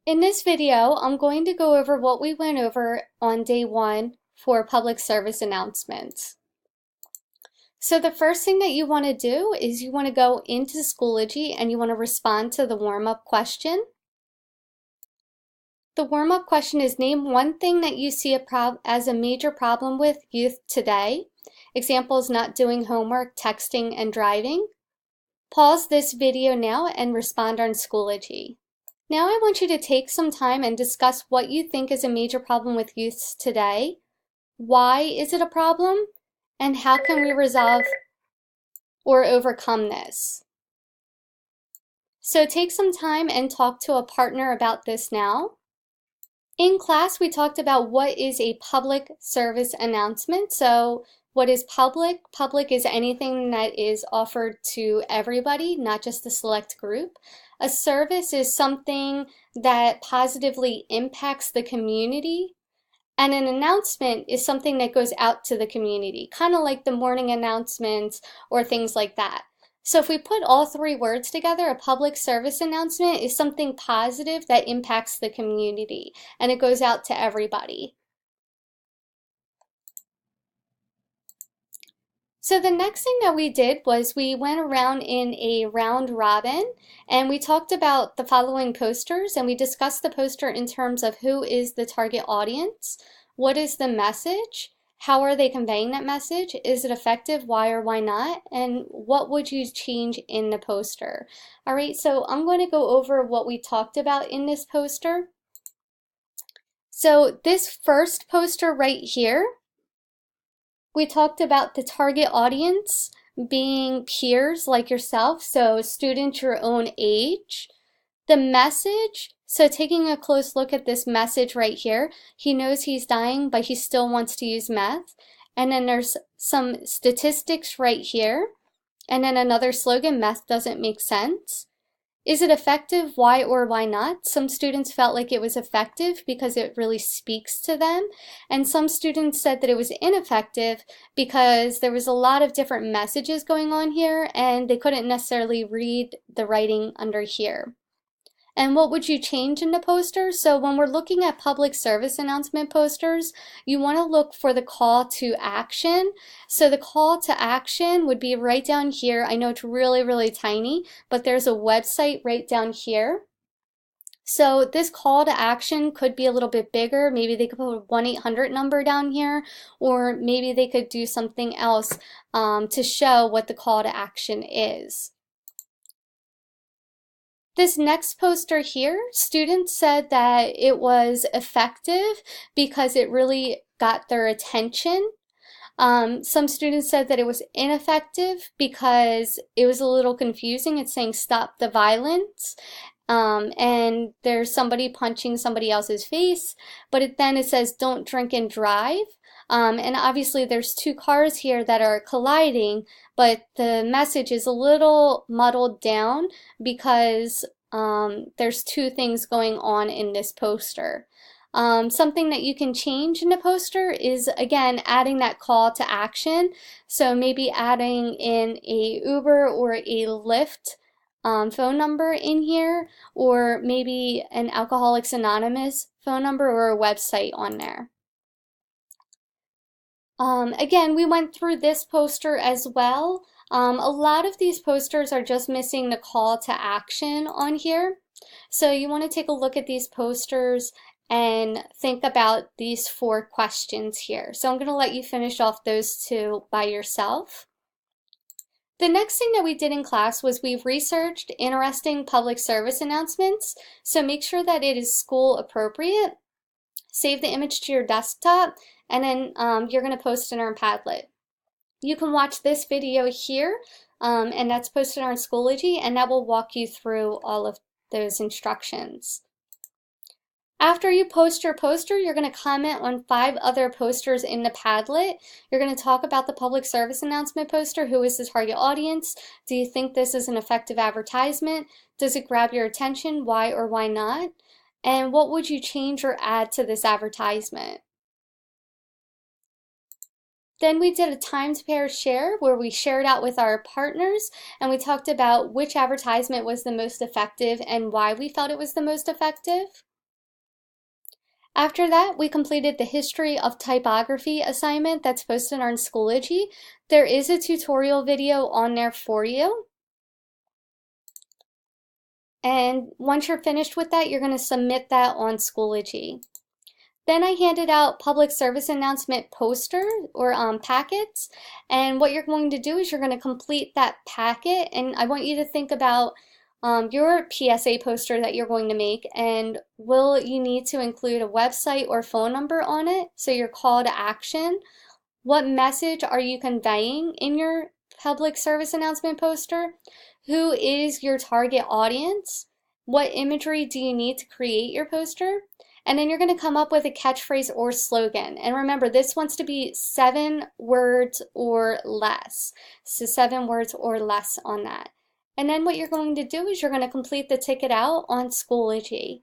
In this video, I'm going to go over what we went over on day one for public service announcements. So the first thing that you want to do is you want to go into Schoology and you want to respond to the warm-up question. The warm-up question is name one thing that you see as a major problem with youth today. Examples: not doing homework, texting, and driving. Pause this video now and respond on Schoology. Now I want you to take some time and discuss what you think is a major problem with youth today. Why is it a problem? And how can we resolve or overcome this? So take some time and talk to a partner about this now. In class, we talked about what is a public service announcement. So what is public? Public is anything that is offered to everybody, not just a select group. A service is something that positively impacts the community. And an announcement is something that goes out to the community, kind of like the morning announcements or things like that. So if we put all three words together, a public service announcement is something positive that impacts the community, and it goes out to everybody. So the next thing that we did was we went around in a round robin and we talked about the following posters, and we discussed the poster in terms of who is the target audience, what is the message, how are they conveying that message, is it effective, why or why not, and what would you change in the poster. All right, so I'm going to go over what we talked about in this poster. So this first poster right here, we talked about the target audience being peers like yourself, so students your own age. The message, so taking a close look at this message right here, he knows he's dying, but he still wants to use meth. And then there's some statistics right here. And then another slogan, meth doesn't make sense. Is it effective? Why or why not? Some students felt like it was effective because it really speaks to them, and some students said that it was ineffective because there was a lot of different messages going on here and they couldn't necessarily read the writing under here. And what would you change in the poster? So when we're looking at public service announcement posters, you want to look for the call to action. So the call to action would be right down here. I know it's really, really tiny, but there's a website right down here. So this call to action could be a little bit bigger. Maybe they could put a 1-800 number down here, or maybe they could do something else to show what the call to action is. This next poster here, students said that it was effective because it really got their attention. Some students said that it was ineffective because it was a little confusing. It's saying stop the violence. And there's somebody punching somebody else's face, but then it says don't drink and drive. And obviously there's two cars here that are colliding, but the message is a little muddled down because there's two things going on in this poster. Something that you can change in the poster is, again, adding that call to action. So maybe adding in a Uber or a Lyft phone number in here, or maybe an Alcoholics Anonymous phone number or a website on there. Again, we went through this poster as well. A lot of these posters are just missing the call to action on here. So you want to take a look at these posters and think about these 4 questions here. So I'm going to let you finish off those 2 by yourself. The next thing that we did in class was we researched interesting public service announcements. So make sure that it is school appropriate. Save the image to your desktop, and then you're going to post it on Padlet. You can watch this video here, and that's posted on Schoology, and that will walk you through all of those instructions. After you post your poster, you're going to comment on 5 other posters in the Padlet. You're going to talk about the public service announcement poster. Who is the target audience? Do you think this is an effective advertisement? Does it grab your attention? Why or why not? And what would you change or add to this advertisement? Then we did a timed pair share where we shared out with our partners and we talked about which advertisement was the most effective and why we felt it was the most effective. After that, we completed the history of typography assignment that's posted on Schoology. There is a tutorial video on there for you. And once you're finished with that, you're going to submit that on Schoology. Then I handed out public service announcement poster or packets. And what you're going to do is you're going to complete that packet. And I want you to think about your PSA poster that you're going to make, and will you need to include a website or phone number on it? So your call to action. What message are you conveying in your public service announcement poster? Who is your target audience? What imagery do you need to create your poster? And then you're going to come up with a catchphrase or slogan. And remember, this wants to be 7 words or less. So 7 words or less on that. And then what you're going to do is you're going to complete the ticket out on Schoology.